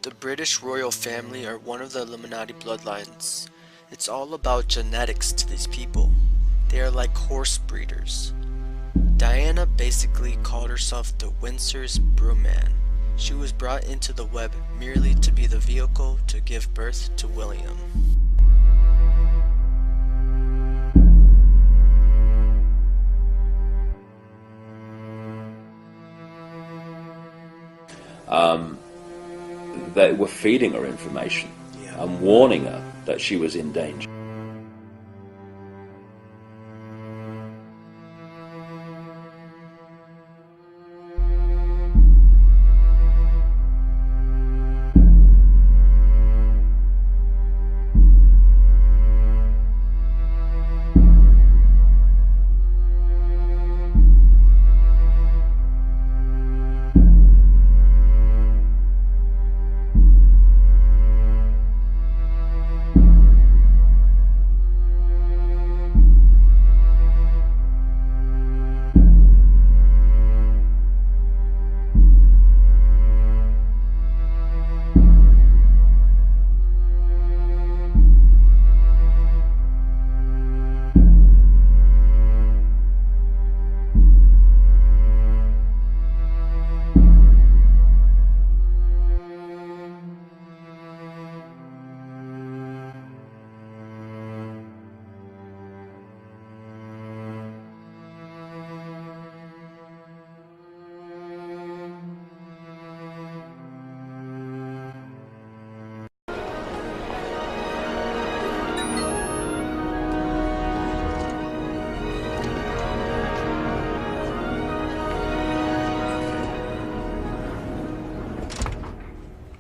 The British royal family are one of the Illuminati bloodlines. It's all about genetics to these people. They are like horse breeders. Diana basically called herself the Windsor's broomman. She was brought into the web merely to be the vehicle to give birth to William. They were feeding her information and warning her that she was in danger.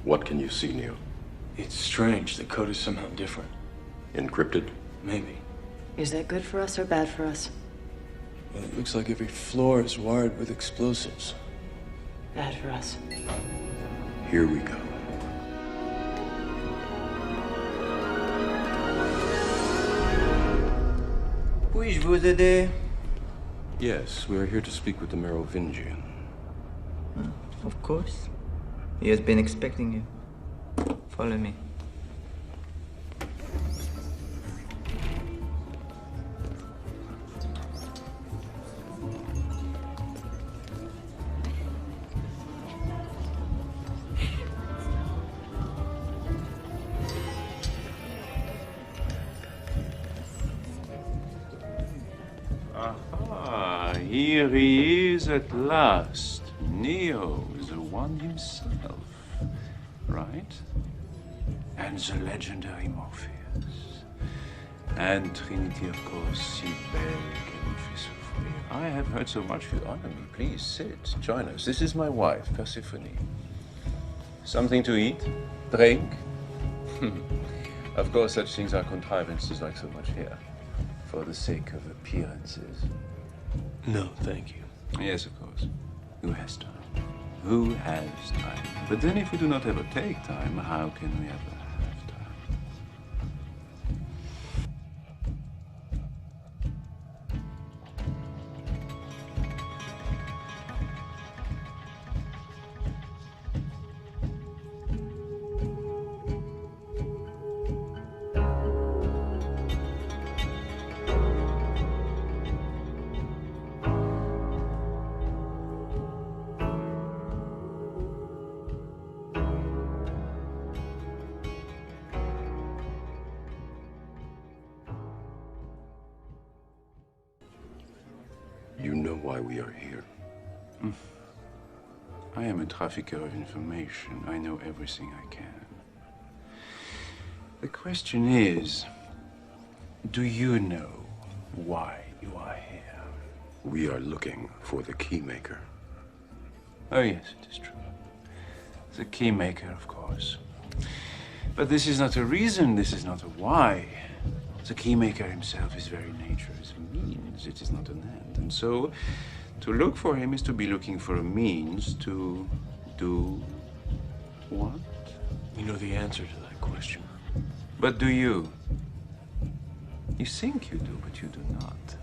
What can you see, Neo? It's strange. The code is somehow different. Encrypted? Maybe. Is that good for us or bad for us? Well, it looks like every floor is wired with explosives. Bad for us. Here we go. Puis-je vous aider? Yes, we are here to speak with the Merovingian. Of course. He has been expecting you. Follow me. Aha, here he is at last. Neo, the one himself, right? And the legendary Morpheus. And Trinity, of course, si belle qu'elle me fait souffrir. I have heard so much you honor me. Please sit, join us. This is my wife, Persephone. Something to eat? Drink? Of course, such things are contrivances like so much here, for the sake of appearances. No, thank you. Yes, of course. Who has time? Who has time? But then if we do not ever take time, how can we ever have time? You know why we are here. I am a trafficker of information. I know everything I can. The question is, do you know why you are here? We are looking for the Keymaker. Oh, yes, it is true. The Keymaker, of course. But this is not a reason, this is not a why. The Keymaker himself, his very nature, is a means, it is not an end. And so, to look for him is to be looking for a means to do what? You know the answer to that question. But do you? You think you do, but you do not.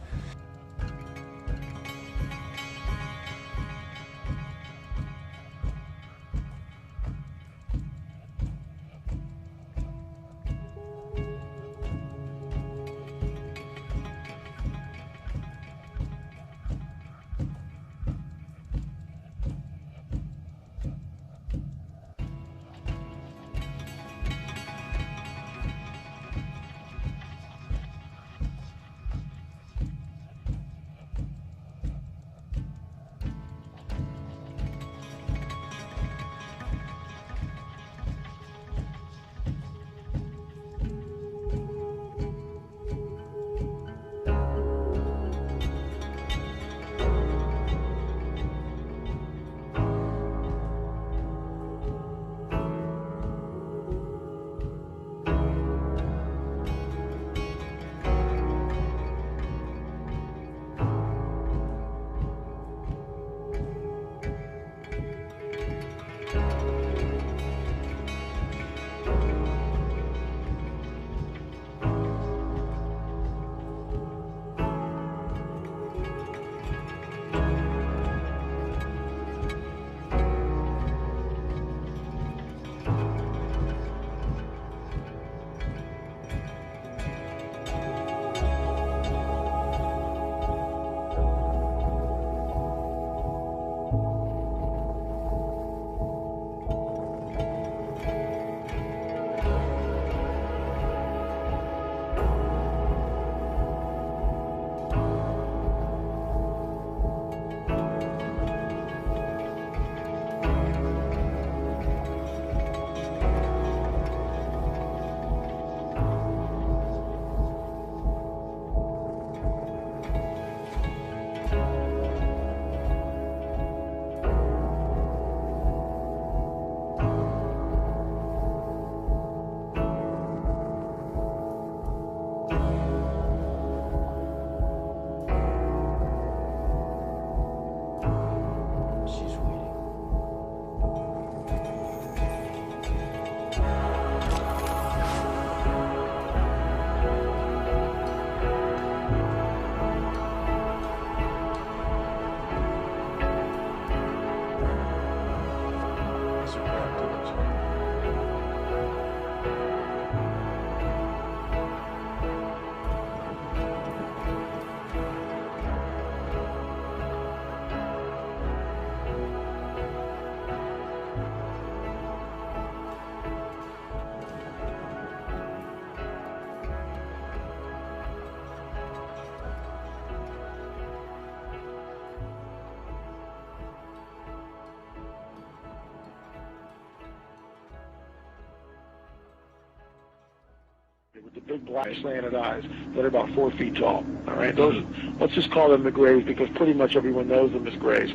big black slanted eyes that are about 4 feet tall. All right, those, let's just call them the Greys because pretty much everyone knows them as Greys.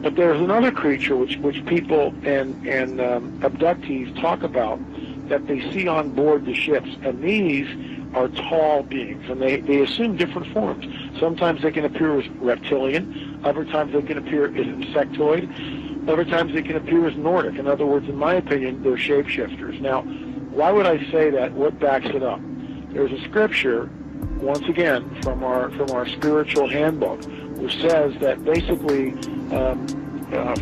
But there's another creature which people and abductees talk about that they see on board the ships, and these are tall beings, and they assume different forms. Sometimes they can appear as reptilian, other times they can appear as insectoid, other times they can appear as Nordic. In other words, in my opinion, they're shapeshifters. Now, why would I say that? What backs it up? There's a scripture, once again, from our spiritual handbook, which says that basically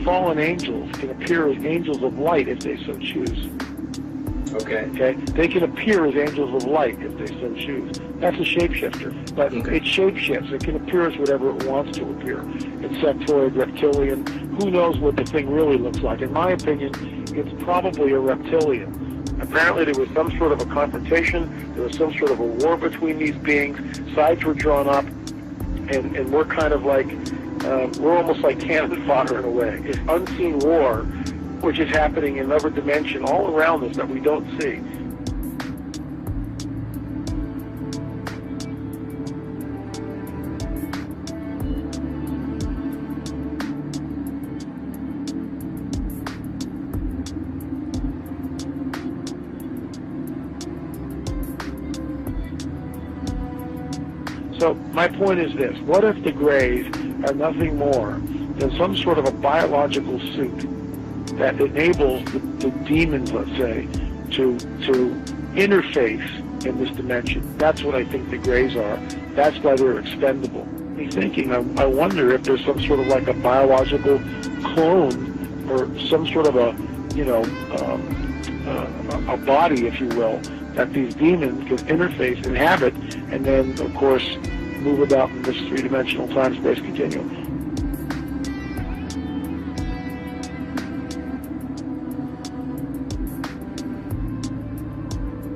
fallen angels can appear as angels of light if they so choose. Okay. They can appear as angels of light if they so choose. That's a shapeshifter, but it shapeshifts. It can appear as whatever it wants to appear. Insectoid, reptilian. Who knows what the thing really looks like? In my opinion, it's probably a reptilian. Apparently there was some sort of a confrontation. There was some sort of a war between these beings. Sides were drawn up, and we're kind of like, we're almost like cannon fodder in a way. It's unseen war, which is happening in another dimension all around us that we don't see. So my point is this: what if the Greys are nothing more than some sort of a biological suit that enables the demons, let's say, to interface in this dimension? That's what I think the Greys are. That's why they're expendable. Me thinking, I wonder if there's some sort of like a biological clone or some sort of a, a body, if you will, that these demons can interface, inhabit, and then, of course, move about in this three-dimensional time-space continuum.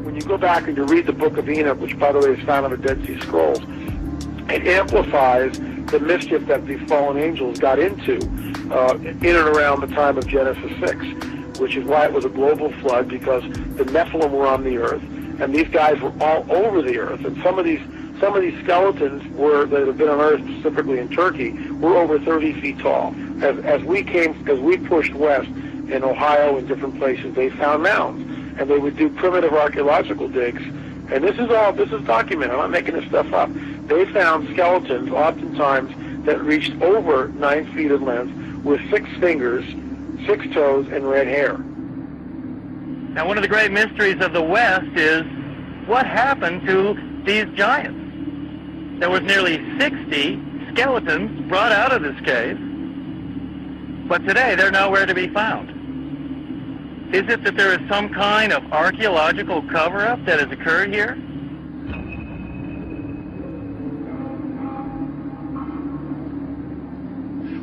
When you go back and you read the Book of Enoch, which, by the way, is found on the Dead Sea Scrolls, it amplifies the mischief that these fallen angels got into in and around the time of Genesis 6, which is why it was a global flood, because the Nephilim were on the earth, and these guys were all over the earth, and some of these skeletons that have been unearthed, specifically in Turkey, were over 30 feet tall. As we pushed west in Ohio and different places, they found mounds, and they would do primitive archaeological digs. And this is documented. I'm not making this stuff up. They found skeletons, oftentimes, that reached over 9 feet in length, with 6 fingers, 6 toes, and red hair. Now, one of the great mysteries of the West is what happened to these giants. There was nearly 60 skeletons brought out of this cave, but today they're nowhere to be found. Is it that there is some kind of archaeological cover-up that has occurred here?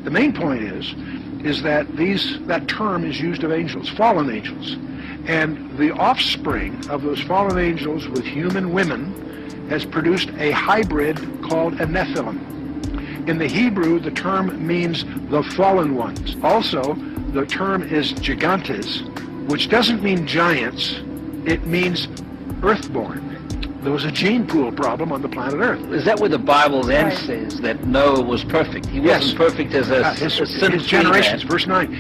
The main point is that that term is used of angels, fallen angels. And the offspring of those fallen angels with human women has produced a hybrid called a Nephilim. In the Hebrew, the term means the fallen ones. Also, the term is gigantes, which doesn't mean giants, it means earthborn. There was a gene pool problem on the planet Earth. Is that where the Bible then says that Noah was perfect? He wasn't perfect as his generations. Verse 9,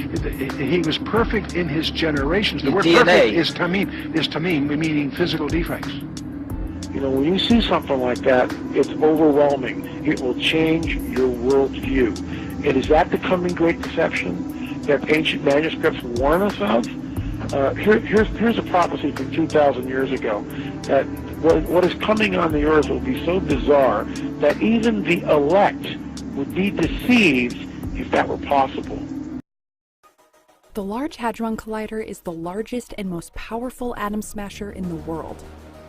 he was perfect in his generations. The word DNA. Perfect is tamim, meaning physical defects. You know, when you see something like that, it's overwhelming. It will change your worldview. And is that the coming great deception that ancient manuscripts warn us of? Here's a prophecy from 2,000 years ago, that what is coming on the earth will be so bizarre that even the elect would be deceived if that were possible. The Large Hadron Collider is the largest and most powerful atom smasher in the world.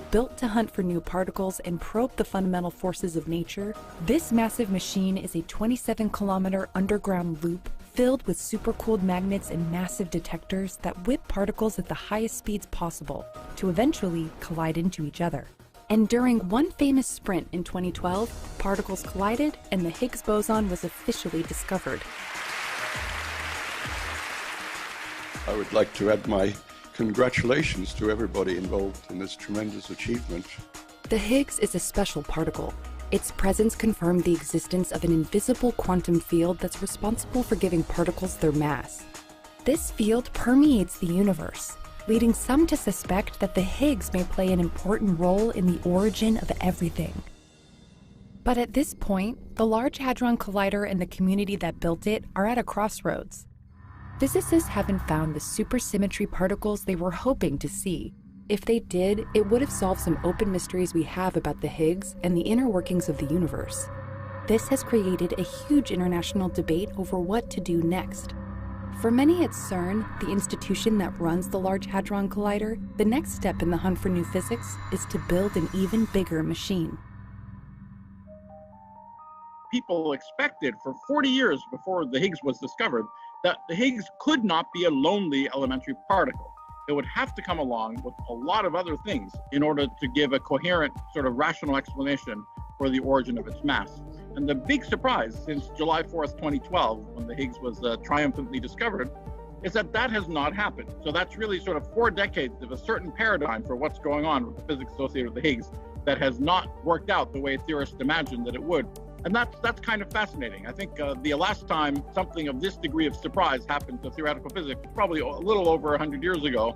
Built to hunt for new particles and probe the fundamental forces of nature, this massive machine is a 27-kilometer underground loop filled with supercooled magnets and massive detectors that whip particles at the highest speeds possible to eventually collide into each other. And during one famous sprint in 2012, particles collided and the Higgs boson was officially discovered. I would like to add my congratulations to everybody involved in this tremendous achievement. The Higgs is a special particle. Its presence confirmed the existence of an invisible quantum field that's responsible for giving particles their mass. This field permeates the universe, leading some to suspect that the Higgs may play an important role in the origin of everything. But at this point, the Large Hadron Collider and the community that built it are at a crossroads. Physicists haven't found the supersymmetry particles they were hoping to see. If they did, it would have solved some open mysteries we have about the Higgs and the inner workings of the universe. This has created a huge international debate over what to do next. For many at CERN, the institution that runs the Large Hadron Collider, the next step in the hunt for new physics is to build an even bigger machine. People expected for 40 years before the Higgs was discovered that the Higgs could not be a lonely elementary particle. It would have to come along with a lot of other things in order to give a coherent, sort of rational explanation for the origin of its mass. And the big surprise since July 4th, 2012, when the Higgs was triumphantly discovered, is that that has not happened. So that's really sort of 4 decades of a certain paradigm for what's going on with the physics associated with the Higgs that has not worked out the way theorists imagined that it would. And that's kind of fascinating. I think the last time something of this degree of surprise happened to theoretical physics, probably a little over 100 years ago.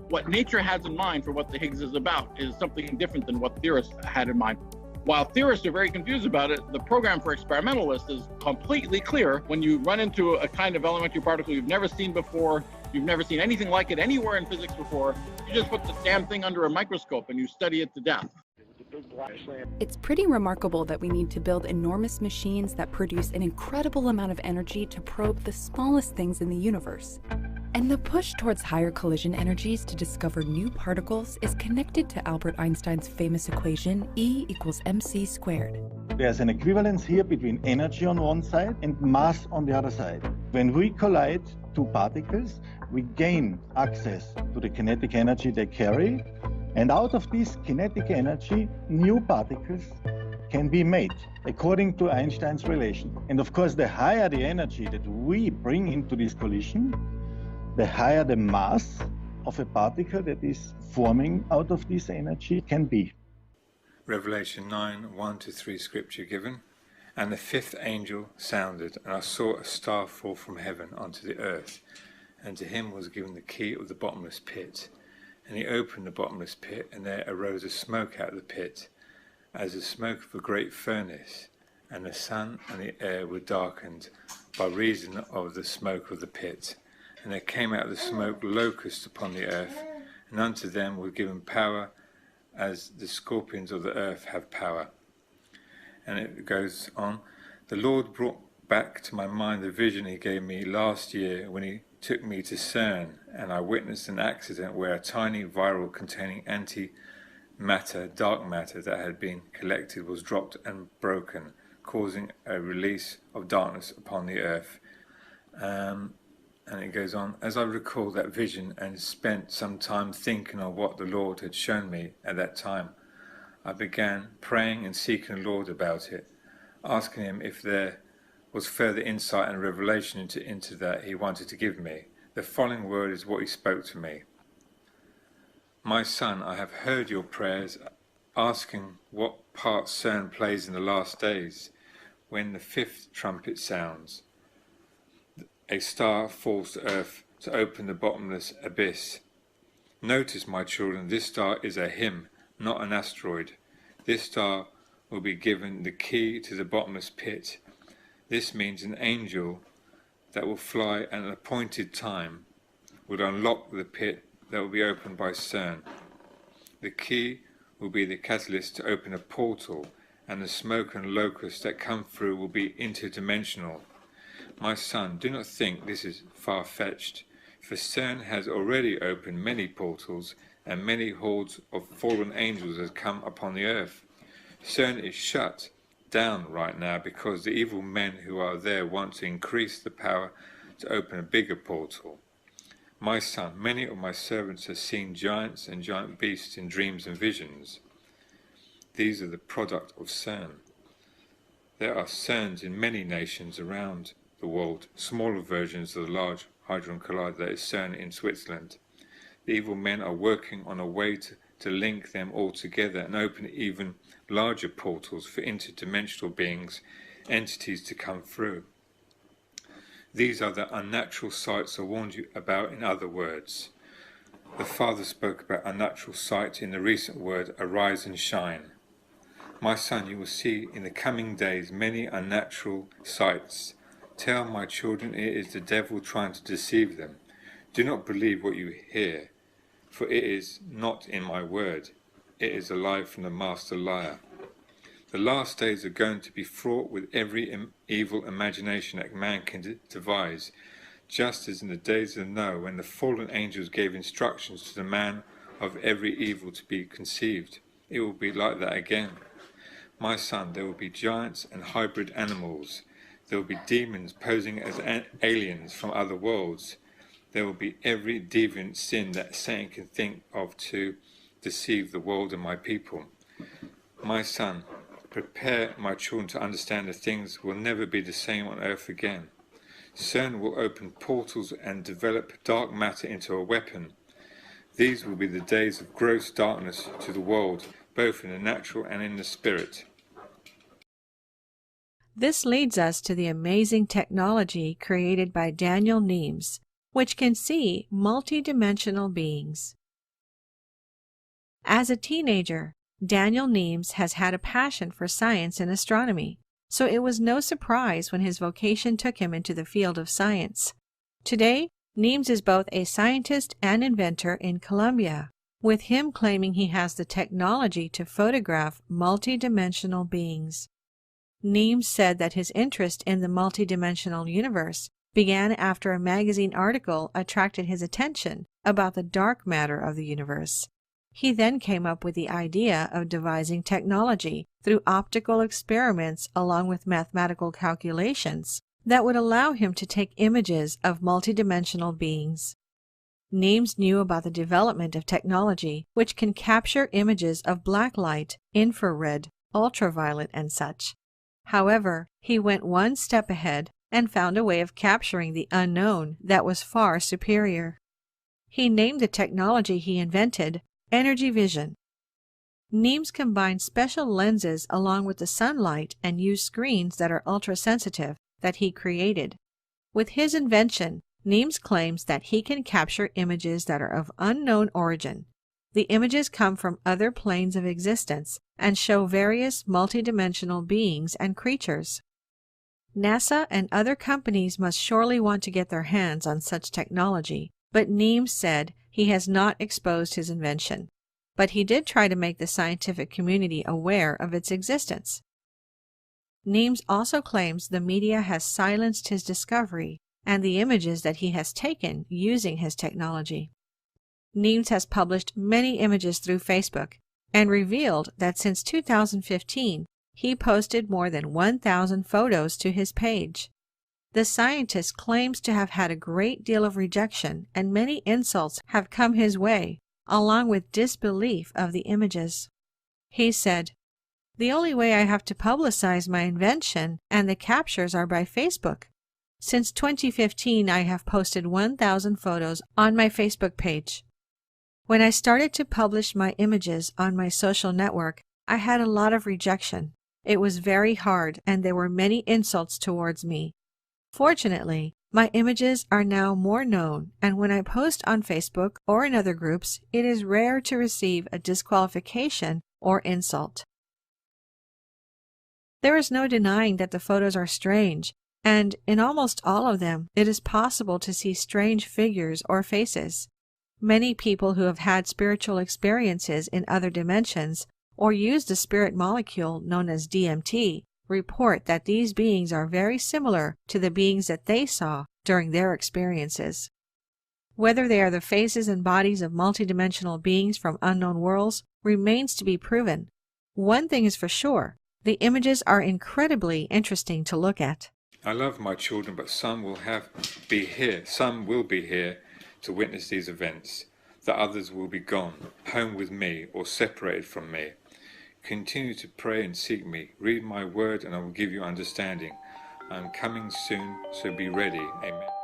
What nature has in mind for what the Higgs is about is something different than what theorists had in mind. While theorists are very confused about it, the program for experimentalists is completely clear. When you run into a kind of elementary particle you've never seen before, you've never seen anything like it anywhere in physics before, you just put the damn thing under a microscope and you study it to death. It's pretty remarkable that we need to build enormous machines that produce an incredible amount of energy to probe the smallest things in the universe. And the push towards higher collision energies to discover new particles is connected to Albert Einstein's famous equation E equals mc squared. There's an equivalence here between energy on one side and mass on the other side. When we collide two particles, we gain access to the kinetic energy they carry, and out of this kinetic energy, new particles can be made, according to Einstein's relation. And of course, the higher the energy that we bring into this collision, the higher the mass of a particle that is forming out of this energy can be. Revelation 9, 1-3 scripture given. And the fifth angel sounded, and I saw a star fall from heaven onto the earth, and to him was given the key of the bottomless pit. And he opened the bottomless pit, and there arose a smoke out of the pit, as the smoke of a great furnace, and the sun and the air were darkened by reason of the smoke of the pit. And there came out of the smoke locusts upon the earth, and unto them was given power, as the scorpions of the earth have power. And it goes on, the Lord brought back to my mind the vision he gave me last year when he took me to CERN, and I witnessed an accident where a tiny viral containing antimatter, dark matter that had been collected was dropped and broken, causing a release of darkness upon the earth. And it goes on, as I recall that vision and spent some time thinking on what the Lord had shown me at that time, I began praying and seeking the Lord about it, asking him if there was further insight and revelation into that he wanted to give me. The following word is what he spoke to me. My son, I have heard your prayers, asking what part CERN plays in the last days. When the fifth trumpet sounds, a star falls to earth to open the bottomless abyss. Notice, my children, this star is a hymn, not an asteroid. This star will be given the key to the bottomless pit. This means an angel that will fly at an appointed time would unlock the pit that will be opened by CERN. The key will be the catalyst to open a portal, and the smoke and locusts that come through will be interdimensional. My son, do not think this is far-fetched, for CERN has already opened many portals, and many hordes of fallen angels have come upon the earth. CERN is shut down right now because the evil men who are there want to increase the power to open a bigger portal. My son, many of my servants have seen giants and giant beasts in dreams and visions. These are the product of CERN. There are CERNs in many nations around the world, smaller versions of the Large Hadron Collider that is CERN in Switzerland. The evil men are working on a way to to link them all together and open even larger portals for interdimensional beings, entities to come through. These are the unnatural sights I warned you about. In other words, the Father spoke about unnatural sight in the recent word, arise and shine. My son, you will see in the coming days many unnatural sights. Tell my children it is the devil trying to deceive them. Do not believe what you hear, for it is not in my word. It is a lie from the master liar. The last days are going to be fraught with every evil imagination that man can devise, just as in the days of Noah, when the fallen angels gave instructions to the man of every evil to be conceived. It will be like that again. My son, there will be giants and hybrid animals. There will be demons posing as aliens from other worlds. There will be every deviant sin that Satan can think of to deceive the world and my people. My son, prepare my children to understand that things will never be the same on earth again. CERN will open portals and develop dark matter into a weapon. These will be the days of gross darkness to the world, both in the natural and in the spirit. This leads us to the amazing technology created by Daniel Nemes, which can see multidimensional beings. As a teenager, Daniel Nemes has had a passion for science and astronomy, so it was no surprise when his vocation took him into the field of science. Today, Nemes is both a scientist and inventor in Colombia, with him claiming he has the technology to photograph multidimensional beings. Nemes said that his interest in the multidimensional universe began after a magazine article attracted his attention about the dark matter of the universe. He then came up with the idea of devising technology through optical experiments along with mathematical calculations that would allow him to take images of multidimensional beings. Nemes knew about the development of technology which can capture images of black light, infrared, ultraviolet, and such. However, he went one step ahead and found a way of capturing the unknown that was far superior. He named the technology he invented energy vision. Nemes combined special lenses along with the sunlight and used screens that are ultra-sensitive that he created. With his invention, Nemes claims that he can capture images that are of unknown origin. The images come from other planes of existence and show various multidimensional beings and creatures. NASA and other companies must surely want to get their hands on such technology, but Nemes said he has not exposed his invention, but he did try to make the scientific community aware of its existence. Nemes also claims the media has silenced his discovery and the images that he has taken using his technology. Nemes has published many images through Facebook and revealed that since 2015, he posted more than 1,000 photos to his page. The scientist claims to have had a great deal of rejection and many insults have come his way, along with disbelief of the images. He said, "The only way I have to publicize my invention and the captures are by Facebook. Since 2015, I have posted 1,000 photos on my Facebook page. When I started to publish my images on my social network, I had a lot of rejection. It was very hard and there were many insults towards me. Fortunately, my images are now more known, and when I post on Facebook or in other groups, it is rare to receive a disqualification or insult." There is no denying that the photos are strange, and in almost all of them, it is possible to see strange figures or faces. Many people who have had spiritual experiences in other dimensions or used a spirit molecule known as DMT report that these beings are very similar to the beings that they saw during their experiences. Whether they are the faces and bodies of multidimensional beings from unknown worlds remains to be proven. One thing is for sure, the images are incredibly interesting to look at. I love my children, but some will be here to witness these events. The others will be gone, home with me or separated from me. Continue to pray and seek me. Read my word and I will give you understanding. I am coming soon, so be ready. Amen.